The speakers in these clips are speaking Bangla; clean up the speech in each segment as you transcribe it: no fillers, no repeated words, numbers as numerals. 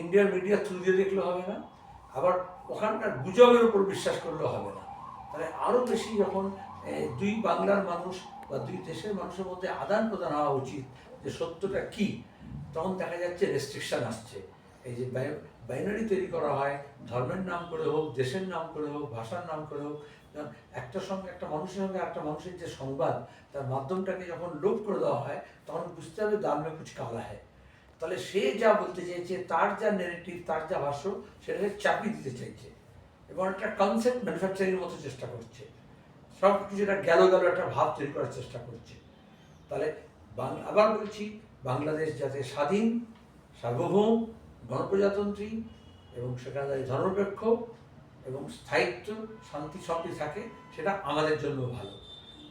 ইন্ডিয়ান মিডিয়া থ্রু দিয়ে দেখলে হবে না, আবার ওখানকার গুজবের উপর বিশ্বাস করলেও হবে না। তাহলে আরও বেশি যখন দুই বাংলার মানুষ বা দুই দেশের মানুষের মধ্যে আদান প্রদান হওয়া উচিত যে সত্যটা কি, তখন দেখা যাচ্ছে রেস্ট্রিকশন আসছে। এই যে বাইনারি তৈরি করা হয়, ধর্মের নাম করে হোক, দেশের নাম করে হোক, ভাষার নাম করে হোক, একটা সঙ্গে একটা মানুষের সঙ্গে একটা মানুষের যে সংবাদ, তার মাধ্যমটাকে যখন লোপ করে দেওয়া হয়, তখন বুঝতে হবে দাল মে কুছ কালা হয়। তাহলে সে যা বলতে চাইছে, তার যা নেগেটিভ, তার যা ভাষ্য, সেটাকে চাপিয়ে দিতে চাইছে এবং একটা কনসেপ্ট ম্যানুফ্যাকচারিংয়ের মতো চেষ্টা করছে। সব কিছু একটা গেল একটা ভাব তৈরি করার চেষ্টা করছে। তাহলে আবার বলছি, বাংলাদেশ যাতে স্বাধীন, সার্বভৌম, গণপ্রজাতন্ত্রী এবং সেখানে ধর্মনিরপেক্ষ এবং স্থায়িত্ব, শান্তি সবই থাকে, সেটা আমাদের জন্য ভালো।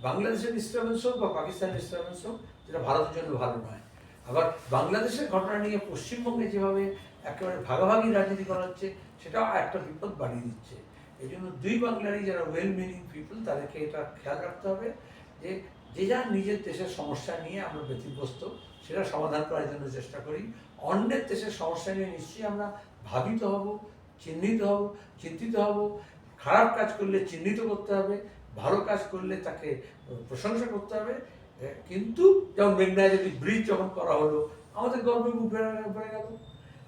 বাংলাদেশের ডিস্টার্বেন্স হোক বা পাকিস্তানের ডিস্টার্বেন্স হোক, সেটা ভারতের জন্য ভালো নয়। আবার বাংলাদেশের ঘটনা নিয়ে পশ্চিমবঙ্গে যেভাবে একেবারে ভাগাভাগি রাজনীতি করা হচ্ছে, সেটাও একটা বিপদ বাড়িয়ে দিচ্ছে। এই জন্য দুই বাংলারই যারা ওয়েল মিনিং পিপল, তাদেরকে এটা খেয়াল রাখতে হবে যে যে যার নিজের দেশের সমস্যা নিয়ে আমরা ব্যতিগ্রস্ত, সেটা সমাধান করার জন্য চেষ্টা করি। অন্যের দেশের সমস্যা নিয়ে নিশ্চয়ই আমরা ভাবিত হব, চিন্তিত হব। খারাপ কাজ করলে চিহ্নিত করতে হবে, ভালো কাজ করলে তাকে প্রশংসা করতে হবে। কিন্তু যেমন মেঘনায় যদি ব্রিজ যখন করা হলো, আমাদের গর্বে বুক ভরে গেল।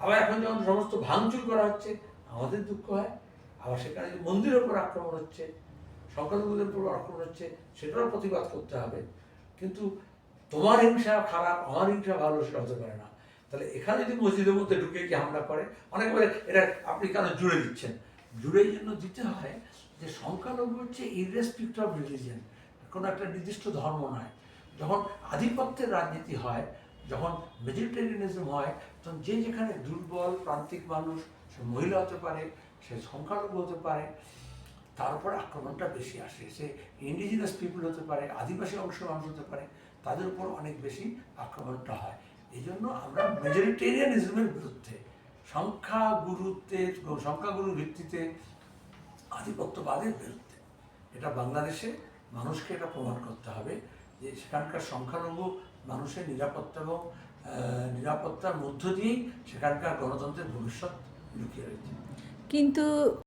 আবার এখন যখন সমস্ত ভাঙচুর করা হচ্ছে, আমাদের দুঃখ হয়। আবার সেখানে যে মন্দিরের উপর আক্রমণ হচ্ছে, সংখ্যালঘুদের উপর আক্রমণ হচ্ছে, সেটারও প্রতিবাদ করতে হবে। কিন্তু তোমার হিংসা খারাপ, আমার হিংসা ভালো, সেটা হতে পারে না। তাহলে এখানে যদি মসজিদের মধ্যে ঢুকে গিয়ে হামলা করে, অনেক বলে এটা আপনি কেন জুড়ে দিচ্ছেন। জুড়ে জন্য দিতে হয় যে সংখ্যালঘু হচ্ছে ইররেসপেক্টিভ অফ রিলিজিয়ন, কোনো একটা নির্দিষ্ট ধর্ম নয়। যখন আধিপত্যের রাজনীতি হয়, যখন মেজরিটেরিয়ানিজম হয়, তখন যে যেখানে দুর্বল প্রান্তিক মানুষ, সে মহিলা হতে পারে, সে সংখ্যালঘু হতে পারে, তার উপর আক্রমণটা বেশি আসে। সে ইন্ডিজিনাস পিপুল হতে পারে, আদিবাসী অংশের মানুষ হতে পারে, তাদের উপর অনেক বেশি আক্রমণটা হয়। এই জন্য আমরা মেজরিটেরিয়ানিজমের বিরুদ্ধে, সংখ্যাগুরুর ভিত্তিতে আধিপত্যবাদের বিরুদ্ধে। এটা বাংলাদেশে মানুষকে এটা প্রমাণ করতে হবে যে সেখানকার সংখ্যালঘু মানুষের নিরাপত্তা এবং নিরাপত্তার মধ্য দিয়েই সেখানকার গণতন্ত্রের ভবিষ্যৎ লুকিয়ে রয়েছে। কিন্তু